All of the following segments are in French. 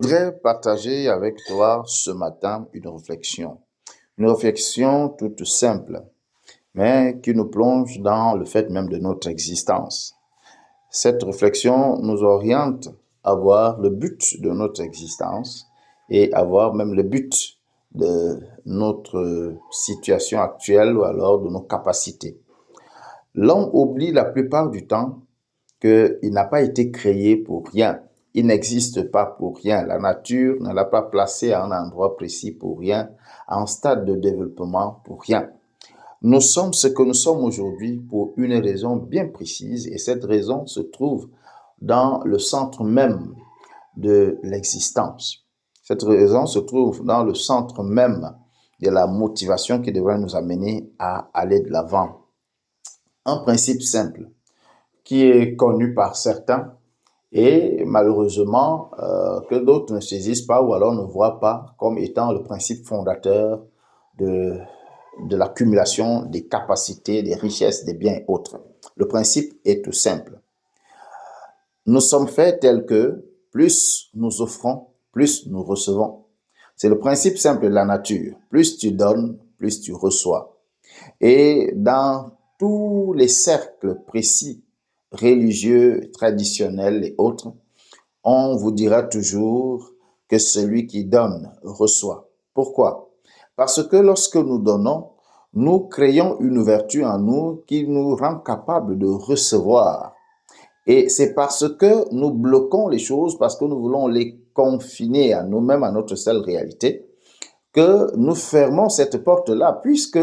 Je voudrais partager avec toi ce matin une réflexion toute simple, mais qui nous plonge dans le fait même de notre existence. Cette réflexion nous oriente à voir le but de notre existence et à voir même le but de notre situation actuelle ou alors de nos capacités. L'homme oublie la plupart du temps qu'il n'a pas été créé pour rien. Il n'existe pas pour rien. La nature ne l'a pas placé à un endroit précis pour rien, à un stade de développement pour rien. Nous sommes ce que nous sommes aujourd'hui pour une raison bien précise et cette raison se trouve dans le centre même de l'existence. Cette raison se trouve dans le centre même de la motivation qui devrait nous amener à aller de l'avant. Un principe simple qui est connu par certains et malheureusement que d'autres ne saisissent pas ou alors ne voient pas comme étant le principe fondateur de, de l'accumulation des capacités, des richesses, des biens et autres. Le principe est tout simple. Nous sommes faits tels que plus nous offrons, plus nous recevons. C'est le principe simple de la nature. Plus tu donnes, plus tu reçois. Et dans tous les cercles précis, religieux, traditionnels et autres, on vous dira toujours que celui qui donne reçoit. Pourquoi? Parce que lorsque nous donnons, nous créons une ouverture en nous qui nous rend capables de recevoir. Et c'est parce que nous bloquons les choses, parce que nous voulons les confiner à nous-mêmes, à notre seule réalité, que nous fermons cette porte-là, puisque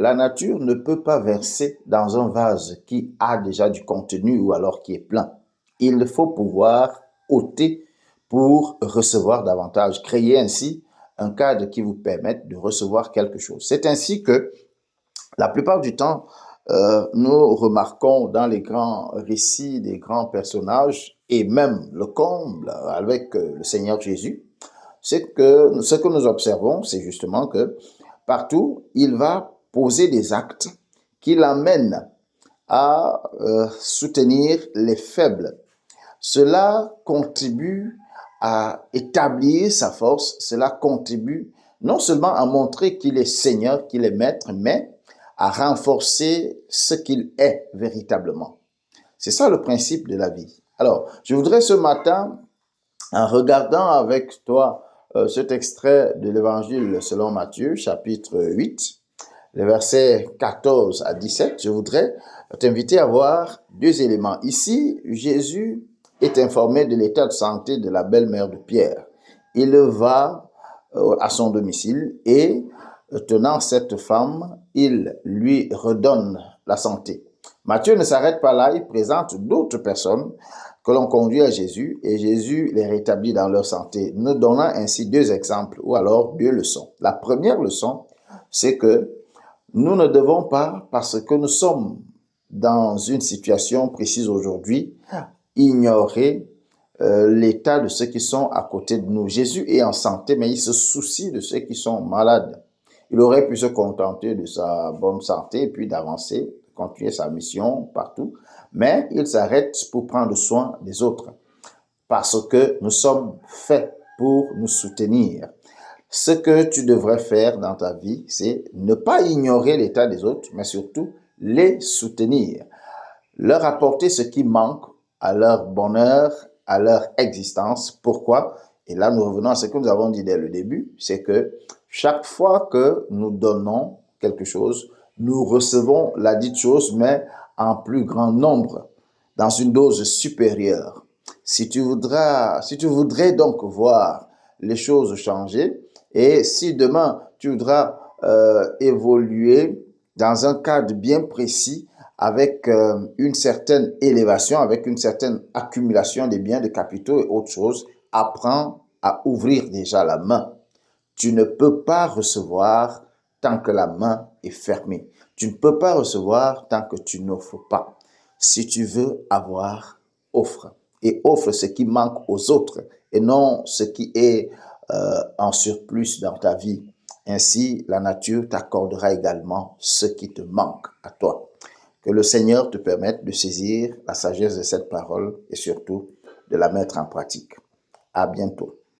la nature ne peut pas verser dans un vase qui a déjà du contenu ou alors qui est plein. Il faut pouvoir ôter pour recevoir davantage, créer ainsi un cadre qui vous permette de recevoir quelque chose. C'est ainsi que la plupart du temps, nous remarquons dans les grands récits des grands personnages et même le comble avec le Seigneur Jésus, c'est que ce que nous observons, c'est justement que partout, il va poser des actes qui l'amènent à soutenir les faibles. Cela contribue à établir sa force, cela contribue non seulement à montrer qu'il est Seigneur, qu'il est Maître, mais à renforcer ce qu'il est véritablement. C'est ça le principe de la vie. Alors, je voudrais ce matin, en regardant avec toi cet extrait de l'Évangile selon Matthieu, chapitre 8, les versets 14 à 17, je voudrais t'inviter à voir deux éléments. Ici, Jésus est informé de l'état de santé de la belle-mère de Pierre. Il va à son domicile et, tenant cette femme, il lui redonne la santé. Matthieu ne s'arrête pas là, il présente d'autres personnes que l'on conduit à Jésus et Jésus les rétablit dans leur santé, nous donnant ainsi deux exemples ou alors deux leçons. La première leçon, c'est que nous ne devons pas, parce que nous sommes dans une situation précise aujourd'hui, ignorer l'état de ceux qui sont à côté de nous. Jésus est en santé, mais il se soucie de ceux qui sont malades. Il aurait pu se contenter de sa bonne santé et puis d'avancer, continuer sa mission partout, mais il s'arrête pour prendre soin des autres, parce que nous sommes faits pour nous soutenir. Ce que tu devrais faire dans ta vie, c'est ne pas ignorer l'état des autres, mais surtout les soutenir, leur apporter ce qui manque à leur bonheur, à leur existence. Pourquoi? Et là, nous revenons à ce que nous avons dit dès le début, c'est que chaque fois que nous donnons quelque chose, nous recevons la dite chose, mais en plus grand nombre, dans une dose supérieure. Si tu voudrais donc voir les choses changer, et si demain tu voudras évoluer dans un cadre bien précis, avec une certaine élévation, avec une certaine accumulation des biens, de capitaux et autres choses, apprends à ouvrir déjà la main. Tu ne peux pas recevoir tant que la main est fermée. Tu ne peux pas recevoir tant que tu n'offres pas. Si tu veux avoir, offre. Et offre ce qui manque aux autres et non ce qui est en surplus dans ta vie. Ainsi, la nature t'accordera également ce qui te manque à toi. Que le Seigneur te permette de saisir la sagesse de cette parole et surtout de la mettre en pratique. À bientôt.